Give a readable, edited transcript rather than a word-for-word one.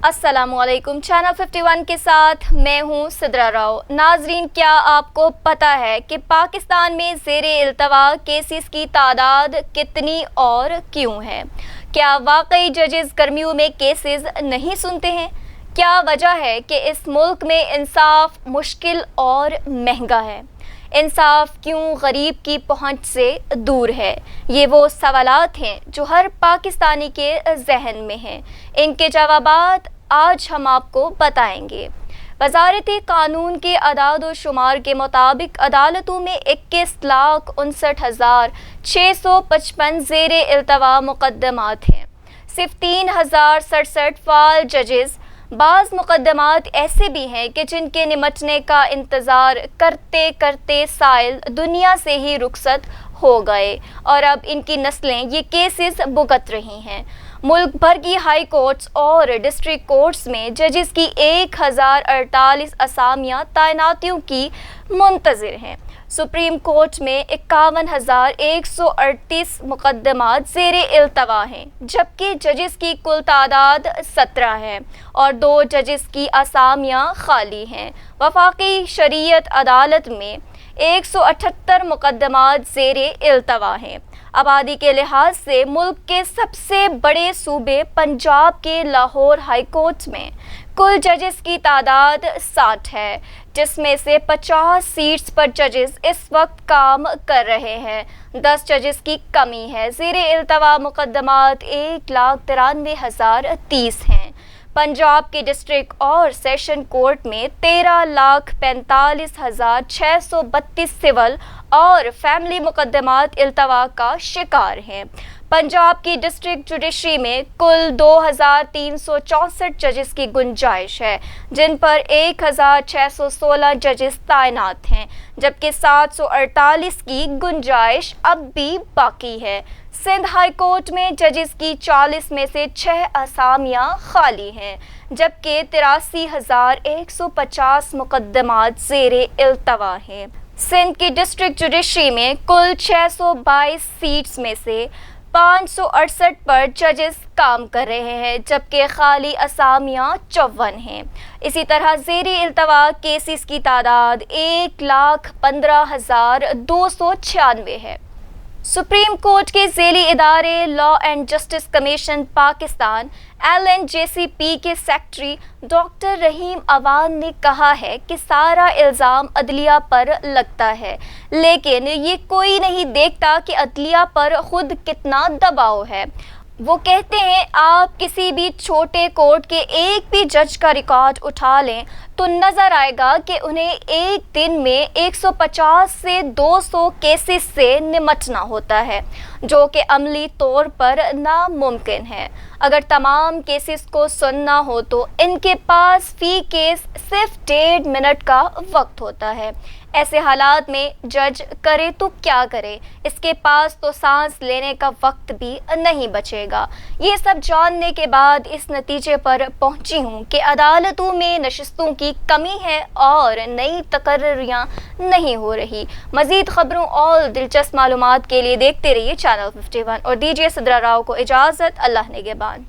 अस्सलामु अलैकुम। चैनल 51 के साथ मैं हूँ सिद्रा राव। नाजरीन, क्या आपको पता है कि पाकिस्तान में ज़ेरे इल्तवा केसेस की तादाद कितनी और क्यों है? क्या वाकई जजेस गर्मियों में केसेस नहीं सुनते हैं? क्या वजह है कि इस मुल्क में इंसाफ मुश्किल और महंगा है? इंसाफ क्यों गरीब की पहुंच से दूर है? ये वो सवालात हैं जो हर पाकिस्तानी के जहन में हैं। इनके जवाबात आज हम आपको बताएंगे। वज़ारत कानून के अदाद व शुमार के मुताबिक अदालतों में 21,59,655 ज़ेरे इल्तवा मुकद्दमात हैं। सिर्फ 3,067 फाल जजेस। बाज़ मुकद्दमात ऐसे भी हैं कि जिनके निमटने का इंतज़ार करते करते साइल दुनिया से ही रुखसत हो गए और अब इनकी नस्लें ये केसेस भुगत रही हैं। मुल्क भर की हाई कोर्ट्स और डिस्ट्रिक्ट कोर्ट्स में जजेस की 1048 असामियाँ तैनातियों की मुंतज़िर हैं। सुप्रीम कोर्ट में 51,138 मुकद्दमात ज़ेरे इल्तवा हैं, जबकि जजेस की कुल तादाद 17 है और 2 जजेस की असामियाँ खाली हैं। वफाकी शरीयत अदालत में 178 मुकद्दमात ज़ेरे इल्तवा हैं। आबादी के लिहाज से मुल्क के सबसे बड़े सूबे पंजाब के लाहौर हाई कोर्ट में कुल जजेस की तादाद 60 है, जिसमें से 50 सीट्स पर जजेस इस वक्त काम कर रहे हैं। 10 जजेस की कमी है। ज़ेरे इल्तवा मुकद्दमात 1,93,030 हैं। पंजाब के डिस्ट्रिक्ट और सेशन कोर्ट में 13,45,632 सिविल और फैमिली मुकद्दमात इल्तवा का शिकार हैं। पंजाब की डिस्ट्रिक्ट जुडिशरी में कुल 2,364 जजेस की गुंजाइश है, जिन पर 1,616 जजेस तैनात हैं, जबकि 748 की गुंजाइश अब भी बाकी है। सिंध हाई कोर्ट में जजेस की 40 में से 6 असामियाँ खाली हैं, जबकि 83,150 मुकद्दमात ज़ेरे इल्तवा हैं। सिंध की डिस्ट्रिक्ट जुडिशरी में कुल 622 सीट्स में से 568 पर जजेस काम कर रहे हैं, जबकि खाली असामियाँ 54 हैं। इसी तरह ज़ेरे इल्तवा केसेस की तादाद 1,15,296 है। सुप्रीम कोर्ट के ज़ेली इदारे law and justice commission Pakistan LNJCP के सेक्रेटरी डॉक्टर रहीम अवान ने कहा है कि सारा इल्ज़ाम अदलिया पर लगता है, लेकिन ये कोई नहीं देखता कि अदलिया पर खुद कितना दबाव है। वो कहते हैं, आप किसी भी छोटे कोर्ट के एक भी जज का रिकॉर्ड उठा लें तो नज़र आएगा कि उन्हें एक दिन में 150 से 200 केसेस से निमटना होता है, जो कि अमली तौर पर नामुमकिन है। अगर तमाम केसेस को सुनना हो तो इनके पास फ़ी केस सिर्फ 1.5 मिनट का वक्त होता है। ऐसे हालात में जज करे तो क्या करे, इसके पास तो सांस लेने का वक्त भी नहीं बचेगा। ये सब जानने के बाद इस नतीजे पर पहुंची हूँ कि अदालतों में नशिस्तों की कमी है और नई तकर्रियाँ नहीं हो रही। मज़ीद ख़बरों और दिलचस्प मालूमात के लिए देखते रहिए चैनल 51 और दीजिए सिद्रा राव को इजाज़त। अल्लाह निगहबान।